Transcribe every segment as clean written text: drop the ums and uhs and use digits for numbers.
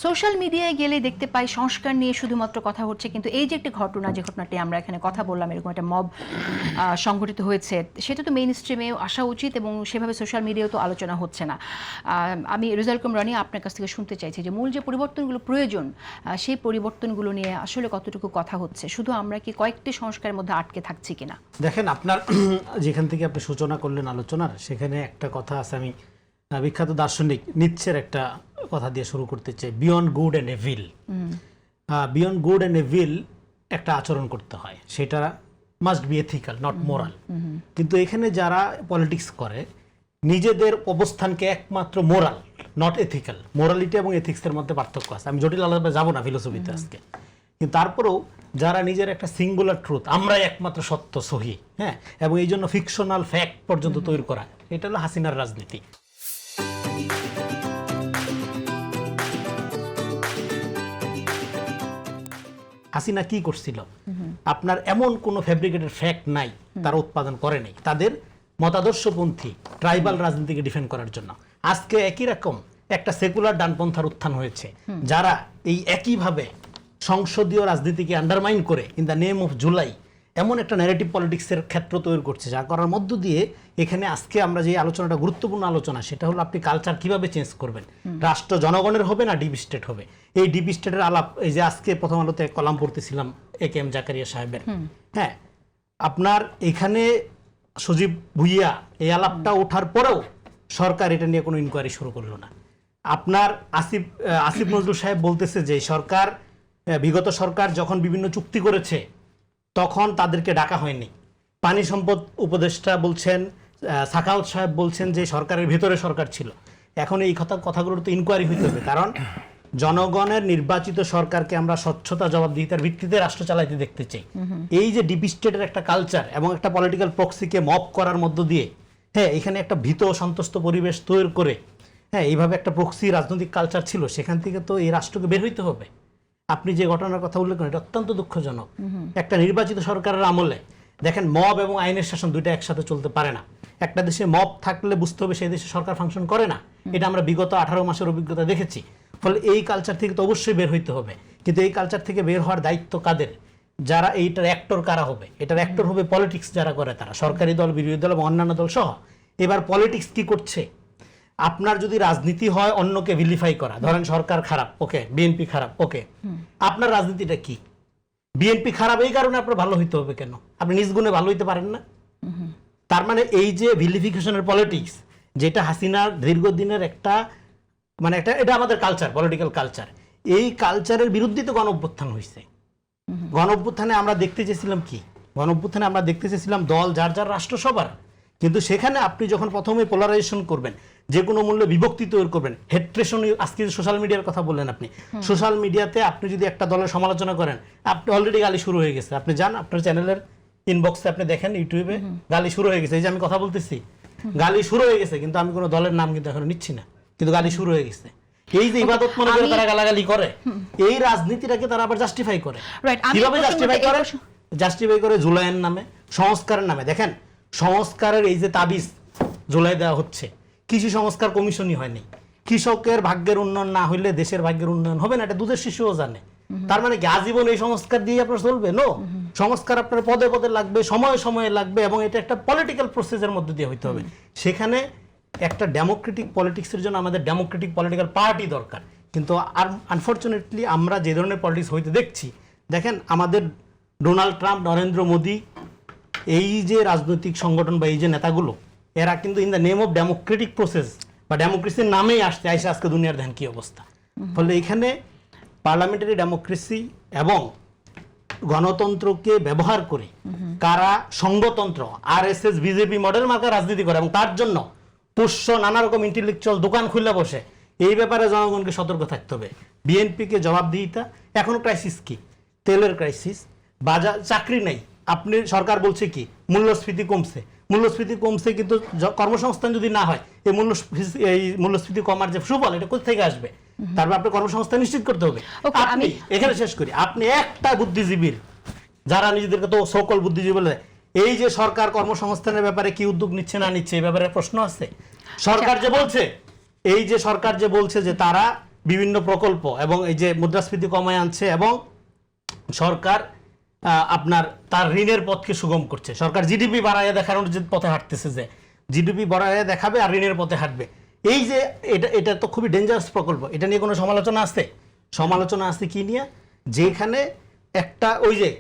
Social মিডিয়ায় গেলে দেখতে পাই সংস্কার নিয়ে শুধুমাত্র কথা হচ্ছে, কিন্তু এই যে একটি ঘটনা, যে ঘটনাটি আমরা এখানে কথা বললাম, এরকম একটা মব সংঘটিত হয়েছে, সেটা তো মেইন স্ট্রিমেও আসা উচিত এবং সেভাবে সোশ্যাল মিডিয়াও তো আলোচনা হচ্ছে না। আমি রেজাউল করিম রানী আপনার কাছ থেকে শুনতে চাইছি যে মূল যে পরিবর্তনগুলো প্রয়োজন, সেই পরিবর্তনগুলো নিয়ে আসলে কতটুকু কথা হচ্ছে, শুধু আমরা কি কয়েকটি সংস্কারের মধ্যে আটকে থাকছি কিনা? দেখেন, আপনার যেখান থেকে আপনি সূচনা করলেন আলোচনার, সেখানে একটা কথা আছে, আমি বিখ্যাত দার্শনিক নিৎসের একটা কথা দিয়ে শুরু করতে চাই, beyond good and evil. Beyond good and evil একটা আচরণ করতে হয়, সেটা must be ethical, not moral. কিন্তু এখানে যারা পলিটিক্স করে, নিজেদের অবস্থানকে একমাত্র মোরাল, নট এথিক্যাল, মোরালিটি এবং এথিক্সের মধ্যে পার্থক্য আছে। আমি জটিল আলাদা যাবো না ফিলোসফিতে আজকে, কিন্তু তারপরেও যারা নিজের একটা সিঙ্গুলার ট্রুথ, আমরাই একমাত্র সত্য, সহি, হ্যাঁ, এবং এই জন্য ফিকশনাল ফ্যাক্ট পর্যন্ত তৈরি করা, এটা হলো হাসিনার রাজনীতি। হাসিনা কি করছিল? আপনার এমন কোনো ফ্যাব্রিকেটেড ফ্যাক্ট নাই তারা উৎপাদন করে নাই তাদের মতাদর্শপন্থী ট্রাইবাল রাজনীতিকে ডিফেন্ড করার জন্য। আজকে একই রকম একটা সেকুলার ডানপন্থার উত্থান হয়েছে, যারা এই একইভাবে সংসদীয় রাজনীতিকে আন্ডারমাইন করে in the name of July এমন একটা ন্যারেটিভ পলিটিক্সের ক্ষেত্র তৈরি করছে, যা করার মধ্য দিয়ে এখানে আজকে আমরা যে আলোচনাটা, গুরুত্বপূর্ণ আলোচনা, সেটা হলো আপনি কালচার কিভাবে চেঞ্জ করবেন। রাষ্ট্র জনগণের হবে না ডিপ স্টেট হবে? এই ডিপ স্টেটের আলাপ, এই যে আজকে প্রথম আলোতে কলাম পড়তেছিলাম AKM জাকারিয়া সাহেবের, হ্যাঁ, আপনার এখানে সজীব ভুইয়া এই আলাপটা ওঠার পরেও সরকার এটা নিয়ে কোনো ইনকোয়ারি শুরু করলো না। আপনার আসিফ নজরুল সাহেব বলতেছে যে সরকার, বিগত সরকার যখন বিভিন্ন চুক্তি করেছে তখন তাদেরকে ডাকা হয়নি। পানি সম্পদ উপদেষ্টা বলছেন, সাখাওয়াত সাহেব বলছেন যে সরকারের ভেতরে সরকার ছিল। এখন এই কথাগুলোর তো ইনকোয়ারি হইতে হবে, কারণ জনগণের নির্বাচিত সরকারকে আমরা স্বচ্ছতা, জবাবদিহিতার ভিত্তিতে রাষ্ট্র চালাইতে দেখতে চাই। এই যে ডিপ স্টেটের একটা কালচার এবং একটা পলিটিক্যাল প্রক্সিকে মপ করার মধ্য দিয়ে, হ্যাঁ, এখানে একটা ভীত সন্তুষ্ট পরিবেশ তৈরি করে, হ্যাঁ, এইভাবে একটা প্রক্সি রাজনৈতিক কালচার ছিল, সেখান থেকে তো এই রাষ্ট্রকে বের হইতে হবে। আপনি যে ঘটনার কথা উল্লেখ করেন, এটা অত্যন্ত দুঃখজনক। একটা নির্বাচিত সরকারের আমলে দেখেন, মব এবং আইনের শাসন দুইটা একসাথে চলতে পারে না। একটা দেশে মব থাকলে বুঝতে হবে সেই দেশে সরকার ফাংশন করে না, এটা আমরা বিগত 18 মাসের অভিজ্ঞতা দেখেছি। ফলে এই কালচার থেকে তো অবশ্যই বের হইতে হবে, কিন্তু এই কালচার থেকে বের হওয়ার দায়িত্ব কাদের? যারা এইটার অ্যাক্টর কারা হবে? এটার অ্যাক্টর হবে পলিটিক্স যারা করে, তারা সরকারি দল, বিরোধী দল এবং অন্যান্য দল সহ। এবার পলিটিক্স কি করছে? আপনার যদি রাজনীতি হয় অন্যকে ভিলিফাই করা, ধরেন সরকার খারাপ, ওকে, বিএনপি খারাপ, ওকে, আপনার রাজনীতিটা কি? বিএনপি খারাপ এই কারণে আপনার ভালো হইতে হবে কেন? আপনি নিজ গুণে ভালো হইতে পারেন না? তার মানে এই যে ভিলিফিকেশনের পলিটিক্স, যেটা হাসিনার দীর্ঘদিনের একটা, মানে একটা, এটা আমাদের কালচার, পলিটিক্যাল কালচার, এই কালচারের বিরুদ্ধে তো গণ অভ্যুত্থান হয়েছে। গণ অভ্যুত্থানে আমরা দেখতে চেয়েছিলাম কি? গণ অভ্যুত্থানে আমরা দেখতে চেয়েছিলাম দল যার যার রাষ্ট্র সবার, কিন্তু সেখানে আপনি যখন প্রথমে পোলারাইজেশন করবেন, যে কোনো মূল্যে বিভক্তি তৈরি করবেন, হেট্রেশন, আজকে সোশ্যাল মিডিয়ার কথা বললেন আপনি, সোশ্যাল মিডিয়াতে আপনি যদি একটা দলের সমালোচনা করেন, আপনি অলরেডি গালি শুরু হয়ে গেছে। আপনি যান আপনার চ্যানেলের ইনবক্সে, আপনি দেখেন ইউটিউবে গালি শুরু হয়ে গেছে। এই যে আমি কথা বলতেছি, গালি শুরু হয়ে গেছে, কিন্তু আমি কোনো দলের নাম কিন্তু এখনো নিচ্ছি না, কিন্তু গালি শুরু হয়ে গেছে। এই যে ইবাদত মনে করে তারা গালাগালি করে, এই রাজনীতিটাকে তারা আবার জাস্টিফাই করে। কিভাবে জাস্টিফাই করে? জাস্টিফাই করে জুলাইয়ের নামে, সংস্কারের নামে। দেখেন, সংস্কারের এই যে তাবিজ জুলাই দেওয়া হচ্ছে, কৃষি সংস্কার কমিশনই হয়নি। কৃষকের ভাগ্যের উন্নয়ন না হইলে দেশের ভাগ্যের উন্নয়ন হবে না, এটা দুধের শিশুও জানে। তার মানে কি আজীবন এই সংস্কার দিয়ে আপনার চলবে? নো, সংস্কার আপনার পদে পদে লাগবে, সময়ে সময়ে লাগবে, এবং এটা একটা পলিটিক্যাল প্রসেসের মধ্যে দিয়ে হইতে হবে। সেখানে একটা ডেমোক্রেটিক পলিটিক্সের জন্য আমাদের ডেমোক্রেটিক পলিটিক্যাল পার্টি দরকার। কিন্তু আর আনফর্চুনেটলি আমরা যে ধরনের পলিটিক্স হইতে দেখছি, দেখেন আমাদের ডোনাল্ড ট্রাম্প, নরেন্দ্র মোদী, এই যে রাজনৈতিক সংগঠন বা এই যে নেতাগুলো, এরা কিন্তু in the name of Democratic process বা ডেমোক্রেসির নামেই আসছে আজকে দুনিয়ার ধ্যান কি অবস্থা। ফলে এখানে পার্লামেন্টারি ডেমোক্রেসি এবং গণতন্ত্রকে ব্যবহার করে কারা সংঘতন্ত্র, RSS, বিজেপি মডেল মার্কা রাজনীতি করে, এবং তার জন্য পোষ্য নানা রকম ইন্টেলেকচুয়াল দোকান খুলে বসে, এই ব্যাপারে জনগণকে সতর্ক থাকতে হবে। বিএনপিকে জবাবদিহিতা। এখন ক্রাইসিস কি? তেলের ক্রাইসিস, বাজার, চাকরি নাই। আপনি সরকার বলছে কি মূল্যস্ফীতি কমছে, মূল্যস্ফীতি কমছে, কিন্তু কর্মসংস্থান যদি না হয়, এই মূল্যস্ফীতি কমার যে সুফল, এটা কোথা থেকে আসবে? তারপর আপনি কর্মসংস্থান নিশ্চিত করতে হবে। আপনি এখানে শেষ করি, আপনি একটা বুদ্ধিজীবীর, যারা নিজেদেরকে তো সকল বুদ্ধিজীবী বলে, এই যে সরকার কর্মসংস্থানের ব্যাপারে কি উদ্যোগ নিচ্ছে না নিচ্ছে, এই ব্যাপারে প্রশ্ন আছে? সরকার যে বলছে, এই যে সরকার যে বলছে যে তারা বিভিন্ন প্রকল্প এবং এই যে মুদ্রাস্ফীতি কমায় আনছে এবং সরকার আপনার তার ঋণের পথকে সুগম করছে। সরকার জিডিপি বাড়ায় দেখানোর যে পথে হাঁটতেছে, যে জিডিপি বাড়ায় দেখাবে আর ঋণের পথে হাঁটবে, এই যে এটা তো খুবই ডেঞ্জারাস প্রকল্প। এটা নিয়ে কোনো সমালোচনা আছে? সমালোচনা আছে কি নিয়ে? যেখানে একটা ওই যে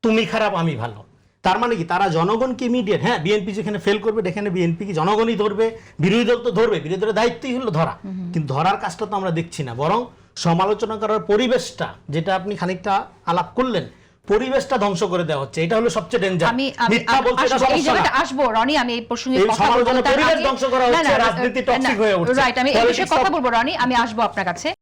তুমি খারাপ আমি ভালো, তার মানে কি তারা জনগণকে ইমিডিয়েট, হ্যাঁ বিএনপি যেখানে ফেল করবে সেখানে বিএনপি কি জনগণই ধরবে, বিরোধী দল তো ধরবে, বিরোধী দলের দায়িত্বই হলো ধরা, কিন্তু ধরার কাজটা তো আমরা দেখছি না। বরং সমালোচনা করার পরিবেশটা, যেটা আপনি খানিকটা আলাপ করলেন, পরিবেশটা ধ্বংস করে দেওয়া হচ্ছে। এটা হলো সবচেয়ে ডেঞ্জার। মিথ্যা বলছে এটা এই সমস্যা জায়গাটা না। আসবো রনি, আমি এই প্রসঙ্গে এই কথা বলবো। সমালোচনার তার পরিবেশ আগে- ধ্বংস করা না, হচ্ছে, না, রাজনীতি টক্সিক হয়ে উঠছে। রাইট, আমি এই বিষয়ে Politics কথা of- বলবো রনি, আমি আসবো আপনার কাছে।